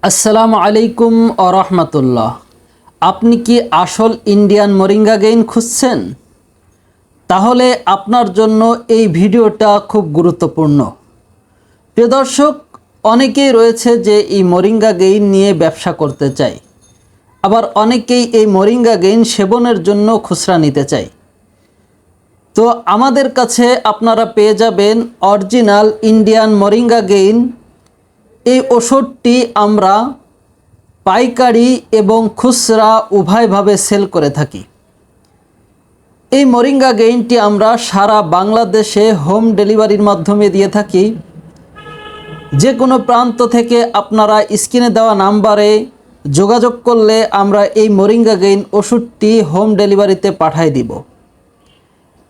আসসালামু আলাইকুম ওয়া রাহমাতুল্লাহ। আপনি কি আসল ইন্ডিয়ান মোরিঙ্গা গেইন খুঁজছেন? তাহলে আপনার জন্য এই ভিডিওটা খুব গুরুত্বপূর্ণ। প্রিয় দর্শক, অনেকেই রয়েছে যে এই মোরিঙ্গা গেইন নিয়ে ব্যবসা করতে চায়, আবার অনেকেই এই মোরিঙ্গা গেইন সেবনের জন্য খুচরা নিতে চায়। তো আমাদের কাছে আপনারা পেয়ে যাবেন অরিজিনাল ইন্ডিয়ান মোরিঙ্গা গেইন। এই ওষুধটি আমরা পাইকারি এবং খুচরা উভয়ভাবে সেল করে থাকি। এই মোরিঙ্গা গেইনটি আমরা সারা বাংলাদেশে হোম ডেলিভারির মাধ্যমে দিয়ে থাকি। যে কোনো প্রান্ত থেকে আপনারা স্ক্রিনে দেওয়া নাম্বারে যোগাযোগ করলে আমরা এই মোরিঙ্গা গেইন ওষুধটি হোম ডেলিভারিতে পাঠিয়ে দিব।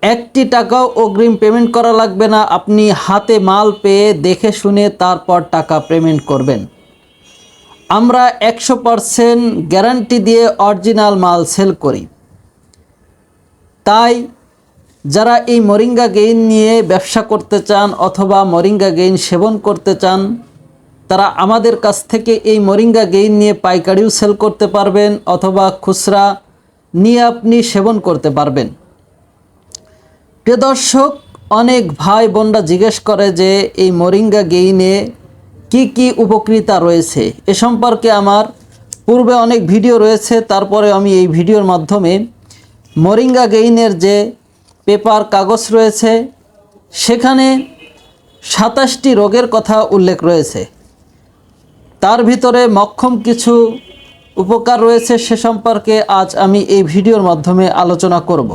একটি টাকাও অগ্রিম পেমেন্ট করা লাগবে না। আপনি হাতে মাল পেয়ে দেখে শুনে তারপর টাকা পেমেন্ট করবেন। আমরা 100% গ্যারান্টি দিয়ে অরিজিনাল মাল সেল করি। তাই যারা এই মোরিঙ্গা গেইন নিয়ে ব্যবসা করতে চান অথবা মোরিঙ্গা গেইন সেবন করতে চান, তারা আমাদের কাছ থেকে এই মোরিঙ্গা গেইন নিয়ে পাইকারিও সেল করতে পারবেন অথবা খুচরা নিয়ে আপনি সেবন করতে পারবেন। প্রিয় দর্শক, অনেক ভাই বোনরা জিজ্ঞেস করে যে এই মোরিঙ্গা গেইনে কি কি উপকারিতা রয়েছে। এ সম্পর্কে আমার পূর্বে অনেক ভিডিও রয়েছে, তারপরে আমি এই ভিডিওর মাধ্যমে মোরিঙ্গা গেইনের যে পেপার কাগজ রয়েছে সেখানে 27টি রোগের কথা উল্লেখ রয়েছে। তার ভিতরে মক্ষম কিছু উপকার রয়েছে, সে সম্পর্কে আজ আমি এই ভিডিওর মাধ্যমে আলোচনা করব।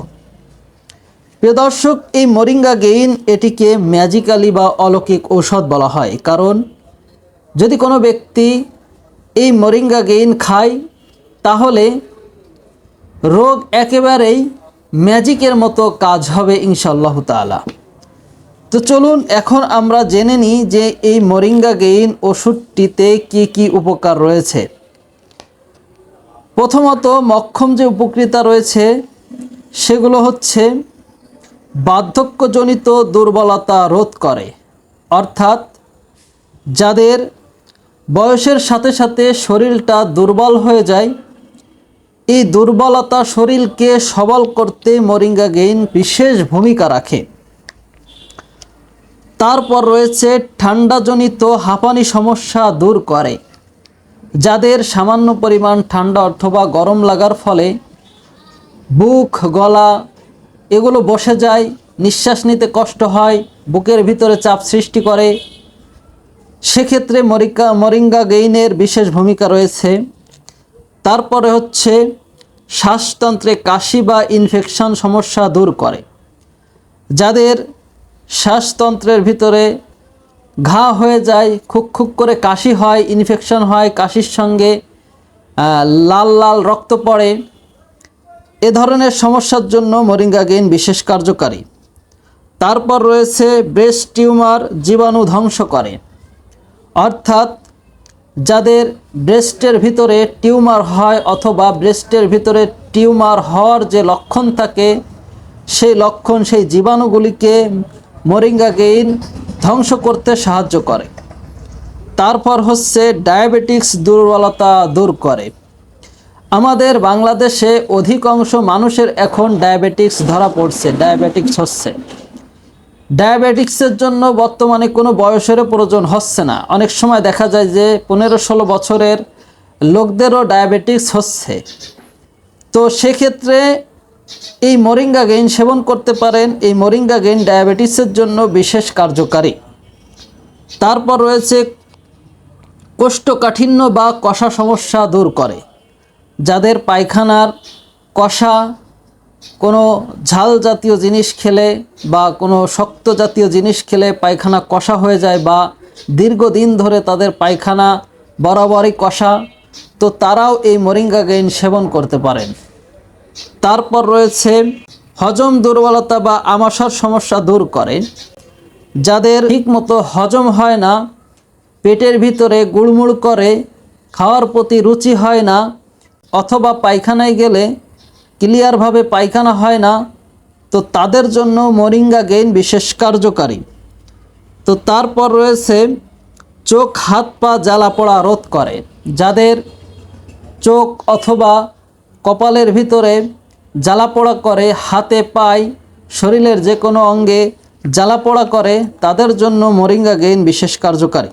প্রিয় দর্শক, এই মোরিঙ্গা গেইন এটিকে ম্যাজিক্যালি বা অলৌকিক ঔষধ বলা হয়, কারণ যদি কোনো ব্যক্তি এই মোরিঙ্গা গেইন খায় তাহলে রোগ একেবারেই ম্যাজিকের মতো কাজ হবে ইনশাআল্লাহ তাআলা। তো চলুন এখন আমরা জেনে নিই যে এই মোরিঙ্গা গেইন ওষুধটিতে কি কি উপকার রয়েছে। প্রথমত, মক্ষম যে উপকারিতা রয়েছে সেগুলো হচ্ছে বার্ধক্যজনিত দুর্বলতা রোধ করে, অর্থাৎ যাদের বয়সের সাথে সাথে শরীরটা দুর্বল হয়ে যায়, এই দুর্বলতা শরীরকে সবল করতে মোরিঙ্গা গেইন বিশেষ ভূমিকা রাখে। তারপর রয়েছে ঠান্ডাজনিত হাঁপানি সমস্যা দূর করে। যাদের সামান্য পরিমাণ ঠান্ডা অথবা গরম লাগার ফলে বুক গলা এগুলো বসে যায়, নিঃশ্বাস নিতে কষ্ট হয়, বুকের ভিতরে চাপ সৃষ্টি করে, সেক্ষেত্রে মোরিঙ্গা গেইনের বিশেষ ভূমিকা রয়েছে। তারপরে হচ্ছে শ্বাসতন্ত্রে কাশি বা ইনফেকশন সমস্যা দূর করে। যাদের শ্বাসতন্ত্রের ভিতরে ঘা হয়ে যায়, খুক খুক করে কাশি হয়, ইনফেকশন হয়, কাশির সঙ্গে লাল লাল রক্ত পড়ে, এ ধরনের সমস্যার জন্য মোরিঙ্গা গেইন বিশেষ কার্যকারী। তারপর রয়েছে ব্রেস্ট টিউমার জীবাণু ধ্বংস করে, অর্থাৎ যাদের ব্রেস্টের ভিতরে টিউমার হয় অথবা ব্রেস্টের ভিতরে টিউমার হওয়ার যে লক্ষণ থাকে সেই লক্ষণ, সেই জীবাণুগুলিকে মোরিঙ্গা গেইন ধ্বংস করতে সাহায্য করে। তারপর হচ্ছে ডায়াবেটিক্স দুর্বলতা দূর করে। আমাদের বাংলাদেশে অধিকাংশ মানুষের এখন ডায়াবেটিক্স ধরা পড়ছে, ডায়াবেটিক্স হচ্ছে। ডায়াবেটিক্সের জন্য বর্তমানে কোনো বয়সের প্রয়োজন হচ্ছে না। অনেক সময় দেখা যায় যে 15-16 বছরের লোকদেরও ডায়াবেটিক্স হচ্ছে। তো সেক্ষেত্রে এই মোরিঙ্গা গেইন সেবন করতে পারেন। এই মোরিঙ্গা গেইন ডায়াবেটিসের জন্য বিশেষ কার্যকারী। তারপর রয়েছে কোষ্ঠকাঠিন্য বা কষা সমস্যা দূর করে। যাদের পায়খানার কষা, কোনো ঝাল জাতীয় জিনিস খেলে বা কোনো শক্ত জাতীয় জিনিস খেলে পায়খানা কষা হয়ে যায় বা দীর্ঘদিন ধরে তাদের পায়খানা বরাবরই কষা, তো তারাও এই মোরিঙ্গা গেইন সেবন করতে পারেন। তারপর রয়েছে হজম দুর্বলতা বা আমাশয়ের সমস্যা দূর করে। যাদের ঠিকমতো হজম হয় না, পেটের ভিতরে গুড়মুড় করে, খাওয়ার প্রতি রুচি হয় না, অথবা পায়খানায় গেলে ক্লিয়ারভাবে পায়খানা হয় না, তো তাদের জন্য মোরিঙ্গা গেইন বিশেষ কার্যকারী। তো তারপর রয়েছে চোখ হাত পা জ্বালা পোড়া রোধ করে। যাদের চোখ অথবা কপালের ভিতরে জ্বালা পোড়া করে, হাতে পায়ে শরীরের যে কোনো অঙ্গে জ্বালা পোড়া করে, তাদের জন্য মোরিঙ্গা গ্রিন বিশেষ কার্যকারী।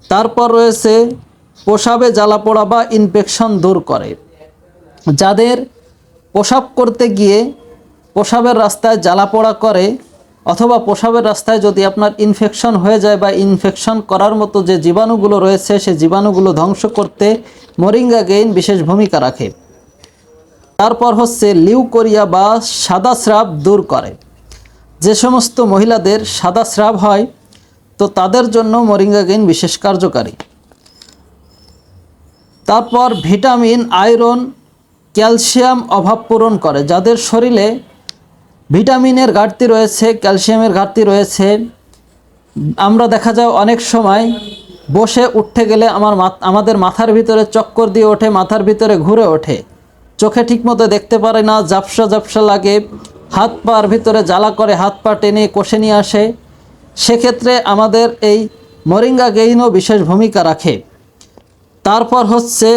তারপর রয়েছে প্রসাবে জ্বালা পোড়া বা ইনফেকশন দূর করে। যাদের প্রসাব করতে গিয়ে প্রসাবের রাস্তায় জ্বালা পোড়া করে অথবা প্রসাবের রাস্তায় যদি আপনার ইনফেকশন হয়ে যায় বা ইনফেকশন করার মতো যে জীবাণুগুলো রয়েছে সে জীবাণুগুলো ধ্বংস করতে মোরিঙ্গা গ্রিন বিশেষ ভূমিকা রাখে। তারপর হচ্ছে লিউকোরিয়া বা সাদা স্রাব দূর করে। যে সমস্ত মহিলাদের সাদা স্রাব হয় তো তাদের জন্য মোরিঙ্গা গ্রিন বিশেষ কার্যকারী। তারপর ভিটামিন, আয়রন, ক্যালসিয়াম অভাব পূরণ করে। যাদের শরীরে ভিটামিনের ঘাটতি রয়েছে, ক্যালসিয়ামের ঘাটতি রয়েছে, আমরা দেখা যায় অনেক সময় বসে উঠতে গেলে আমাদের মাথার ভিতরে চক্কর দিয়ে ওঠে, মাথার ভিতরে ঘুরে ওঠে, চোখে ঠিকমতো দেখতে পারে না, ঝাপসা ঝাপসা লাগে, হাত পার ভিতরে জ্বালা করে, হাত পা টেনে কষে নিয়ে আসে। সেক্ষেত্রে আমাদের এই মোরিঙ্গা গ্রিনও বিশেষ ভূমিকা রাখে। তারপর হচ্ছে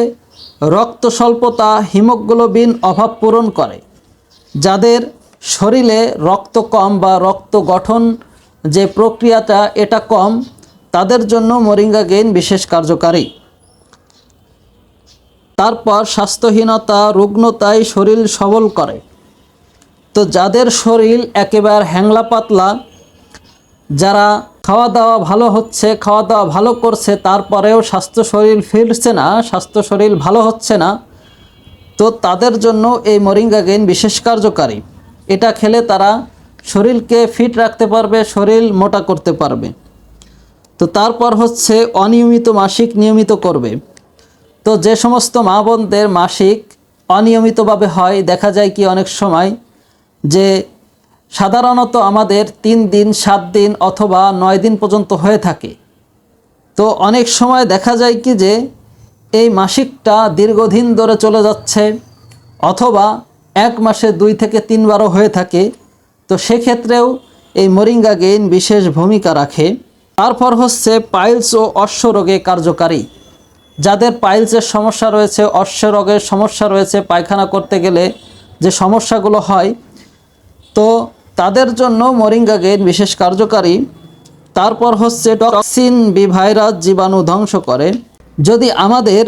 রক্ত স্বল্পতা, হিমোগ্লোবিন অভাব পূরণ করে। যাদের শরীরে রক্ত কম বা রক্ত গঠন যে প্রক্রিয়াটা এটা কম, তাদের জন্য মোরিঙ্গা গ্রিন বিশেষ কার্যকারী। তারপর স্বাস্থ্যহীনতা, রুগ্নতায় শরীর সবল করে। তো যাদের শরীর একেবারে হ্যাংলা পাতলা, যারা খাওয়া দাওয়া ভালো হচ্ছে, খাওয়া দাওয়া ভালো করছে, তারপরেও স্বাস্থ্য শরীর ফিরছে না, স্বাস্থ্য শরীর ভালো হচ্ছে না, তো তাদের জন্য এই মোরিঙ্গা গ্রিন বিশেষ কার্যকারী। এটা খেলে তারা শরীরকে ফিট রাখতে পারবে, শরীর মোটা করতে পারবে। তো তারপর হচ্ছে অনিয়মিত মাসিক নিয়মিত করবে। তো যে সমস্ত মা বোনদের মাসিক অনিয়মিতভাবে হয়, দেখা যায় কি অনেক সময় যে সাধারণত আমাদের 3 দিন, 7 দিন অথবা 9 দিন পর্যন্ত হয়ে থাকে। তো অনেক সময় দেখা যায় কি যে এই মাসিকটা দীর্ঘদিন ধরে চলে যাচ্ছে অথবা 1 মাসে 2 থেকে 3 বারও হয়ে থাকে। তো সেক্ষেত্রেও এই মোরিঙ্গা গ্রিন বিশেষ ভূমিকা রাখে। তারপর হচ্ছে পাইলস ও অশ্ব রোগে কার্যকারী। যাদের পাইলসের সমস্যা রয়েছে, অশ্ব রোগের সমস্যা রয়েছে, পায়খানা করতে গেলে যে সমস্যাগুলো হয়, তো তাদের জন্য মোরিঙ্গা গ্রিন বিশেষ কার্যকারী। তারপর হচ্ছে টক্সিন বি ভাইরাস জীবাণু ধ্বংস করে। যদি আমাদের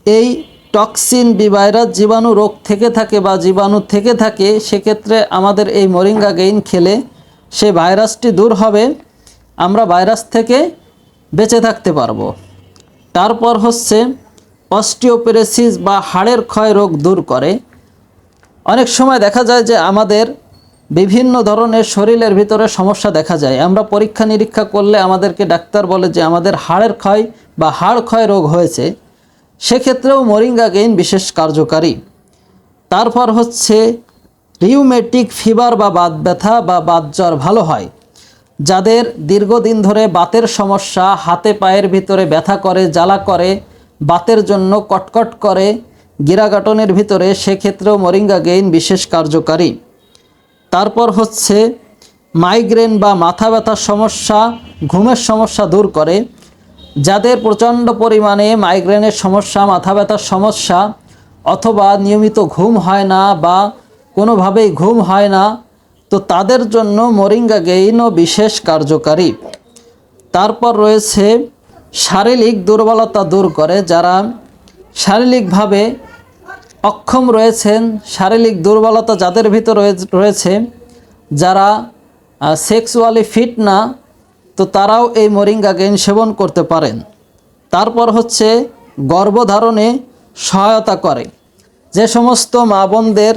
এই টক্সিন বি ভাইরাস জীবাণু রোগ থেকে থাকে বা জীবাণু থেকে থাকে, সেক্ষেত্রে আমাদের এই মোরিঙ্গা গ্রিন খেলে সে ভাইরাসটি দূর হবে, আমরা ভাইরাস থেকে বেঁচে থাকতে পারবো। তারপর হচ্ছে অস্টিওপোরোসিস বা হাড়ের ক্ষয় রোগ দূর করে। অনেক সময় দেখা যায় যে আমাদের বিভিন্ন ধরনের শরীরের ভিতরে সমস্যা দেখা যায়, আমরা পরীক্ষা নিরীক্ষা করলে আমাদেরকে ডাক্তার বলে যে আমাদের হাড়ের ক্ষয় বা হাড় ক্ষয় রোগ হয়েছে, সেক্ষেত্রেও মোরিঙ্গা গ্রিন বিশেষ কার্যকারী। তারপর হচ্ছে রিউমেটিক ফিভার বা বাত ব্যথা বা বাত জ্বর ভালো হয়। যাদের দীর্ঘদিন ধরে বাতের সমস্যা, হাতে পায়ের ভিতরে ব্যথা করে, জ্বালা করে, বাতের জন্য কটকট করে, গিরাগাটনের ভিতরে, সেক্ষেত্রেও মোরিঙ্গা গ্রিন বিশেষ কার্যকারী। তারপর হচ্ছে মাইগ্রেন বা মাথা ব্যথার সমস্যা, ঘুমের সমস্যা দূর করে। যাদের প্রচণ্ড পরিমাণে মাইগ্রেনের সমস্যা, মাথা ব্যথার সমস্যা অথবা নিয়মিত ঘুম হয় না বা কোনোভাবেই ঘুম হয় না, তো তাদের জন্য মোরিঙ্গা গ্রিনও বিশেষ কার্যকারী। তারপর রয়েছে শারীরিক দুর্বলতা দূর করে। যারা শারীরিকভাবে অক্ষম রয়েছেন, শারীরিক দুর্বলতা যাদের ভিতরে রয়েছে, যারা সেক্সুয়ালি ফিট না, তো তারাও এই মোরিঙ্গা গ্রিন সেবন করতে পারেন। তারপর হচ্ছে গর্ভধারণে সহায়তা করে। যে সমস্ত মা বোনদের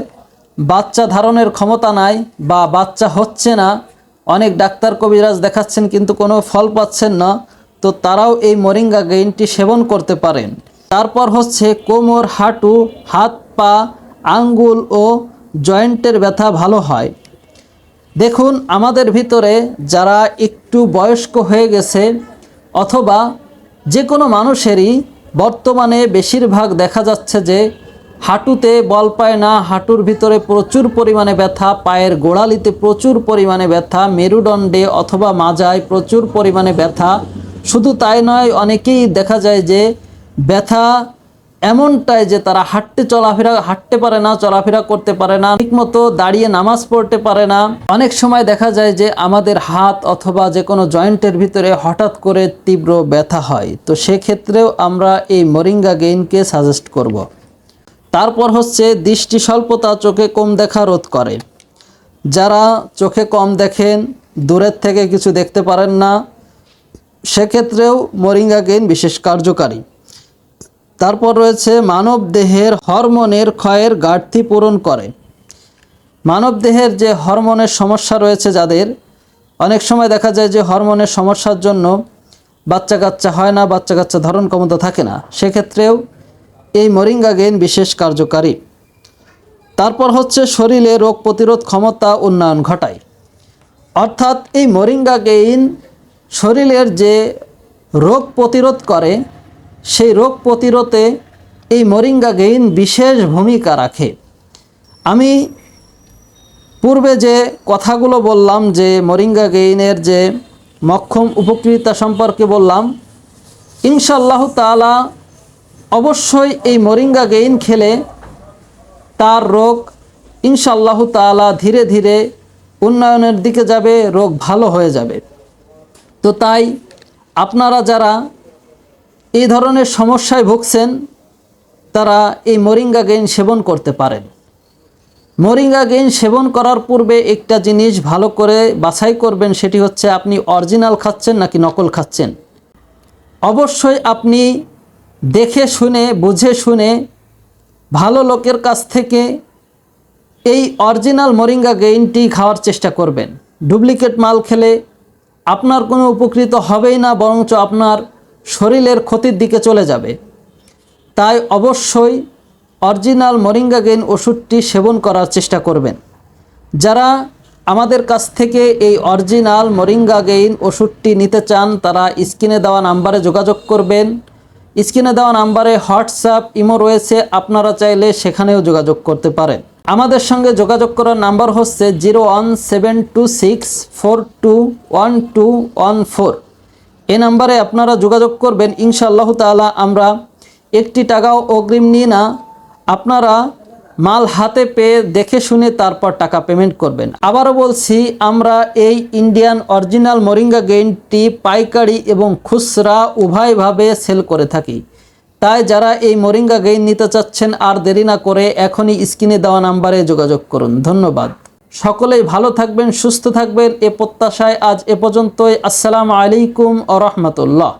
বাচ্চা ধারণের ক্ষমতা নাই বা বাচ্চা হচ্ছে না, অনেক ডাক্তার কবিরাজ দেখাচ্ছেন কিন্তু কোনো ফল পাচ্ছেন না, তো তারাও এই মোরিঙ্গা গ্রিনটি সেবন করতে পারেন। তারপর হচ্ছে কোমর, হাঁটু, হাত পা, আঙ্গুল ও জয়েন্টের ব্যথা ভালো হয়। দেখুন, আমাদের ভিতরে যারা একটু বয়স্ক হয়ে গেছে অথবা যে কোনো মানুষেরই বর্তমানে বেশিরভাগ দেখা যাচ্ছে যে হাঁটুতে বল পায় না, হাঁটুর ভিতরে প্রচুর পরিমাণে ব্যথা, পায়ের গোড়ালিতে প্রচুর পরিমাণে ব্যথা, মেরুদণ্ডে অথবা মাজায় প্রচুর পরিমাণে ব্যথা, শুধু তাই নয়, অনেকেই দেখা যায় যে ব্যথা এমনটাই যে তারা হাঁটতে পারে না, চলাফেরা করতে পারে না, ঠিকমতো দাঁড়িয়ে নামাজ পড়তে পারে না। অনেক সময় দেখা যায় যে আমাদের হাত অথবা যে কোনো জয়েন্টের ভিতরে হঠাৎ করে তীব্র ব্যথা হয়, তো সেক্ষেত্রেও আমরা এই মোরিঙ্গা গেইনকে সাজেস্ট করব। তারপর হচ্ছে দৃষ্টি স্বল্পতা, চোখে কম দেখা রোধ করে। যারা চোখে কম দেখেন, দূরের থেকে কিছু দেখতে পারেন না, সেক্ষেত্রেও মোরিঙ্গা গেইন বিশেষ কার্যকারী। তারপর রয়েছে মানব দেহের হরমোনের ক্ষয়ের ঘাটতি পূরণ করে। মানব দেহের যে হরমোনের সমস্যা রয়েছে যাদের, অনেক সময় দেখা যায় যে হরমোনের সমস্যার জন্য বাচ্চা কাচ্চা হয় না, বাচ্চা কাচ্চা ধারণ ক্ষমতা থাকে না, সেক্ষেত্রেও এই মোরিঙ্গা গেইন বিশেষ কার্যকারী। তারপর হচ্ছে শরীরে রোগ প্রতিরোধ ক্ষমতা উন্নয়ন ঘটায়। অর্থাৎ এই মোরিঙ্গা গেইন শরীরের যে রোগ প্রতিরোধ করে, সেই রোগ প্রতিরোধে এই মোরিঙ্গা গেইন বিশেষ ভূমিকা রাখে। আমি পূর্বে যে কথাগুলো বললাম, যে মোরিঙ্গা গেইনের যে মক্ষম উপকারিতা সম্পর্কে বললাম, ইনশাআল্লাহ তাআলা অবশ্যই এই মোরিঙ্গা গেইন খেলে তার রোগ ইনশাআল্লাহ তাআলা ধীরে ধীরে উন্নয়নের দিকে যাবে, রোগ ভালো হয়ে যাবে। তো তাই আপনারা যারা এই ধরনের সমস্যায় ভুগছেন, তারা এই মোরিঙ্গা গেইন সেবন করতে পারেন। মোরিঙ্গা গেইন সেবন করার পূর্বে একটা জিনিস ভালো করে বাছাই করবেন, সেটি হচ্ছে আপনি অরিজিনাল খাচ্ছেন নাকি নকল খাচ্ছেন। অবশ্যই আপনি দেখে শুনে, বুঝে শুনে ভালো লোকের কাছ থেকে এই অরিজিনাল মোরিঙ্গা গেইনটি খাওয়ার চেষ্টা করবেন। ডুপ্লিকেট মাল খেলে আপনার কোনো উপকৃত হবেই না, বরঞ্চ আপনার শরীরের ক্ষতির দিকে চলে যাবে। তাই অবশ্যই অরিজিনাল মোরিঙ্গা গেইন ওষুধটি সেবন করার চেষ্টা করবেন। যারা আমাদের কাছ থেকে এই অরিজিনাল মোরিঙ্গা গেইন ওষুধটি নিতে চান, তারা স্ক্রিনে দেওয়া নাম্বারে যোগাযোগ করবেন। স্ক্রিনে দেওয়া নাম্বারে হোয়াটসঅ্যাপ, ইমো রয়েছে, আপনারা চাইলে সেখানেও যোগাযোগ করতে পারেন। আমাদের সঙ্গে যোগাযোগ করার নাম্বার হচ্ছে 01726421214। এই নাম্বারে আপনারা যোগাযোগ করবেন। ইনশাআল্লাহ তাআলা আমরা একটি টাকাও অগ্রিম নিই না, আপনারা মাল হাতে পেয়ে দেখে শুনে তারপর টাকা পেমেন্ট করবেন। আবারও বলছি, আমরা এই ইন্ডিয়ান অরিজিনাল মোরিঙ্গা গেইনটি পাইকারি এবং খুচরা উভয়ভাবে সেল করে থাকি। তাই যারা এই মোরিঙ্গা গেইন নিতে চাচ্ছেন, আর দেরি না করে এখনই স্ক্রিনে দেওয়া নাম্বারে যোগাযোগ করুন। ধন্যবাদ। সকলেই ভালো থাকবেন, সুস্থ থাকবেন, এ প্রত্যাশায় আজ এ পর্যন্তই। আসসালামু আলাইকুম ওয়া রাহমাতুল্লাহ।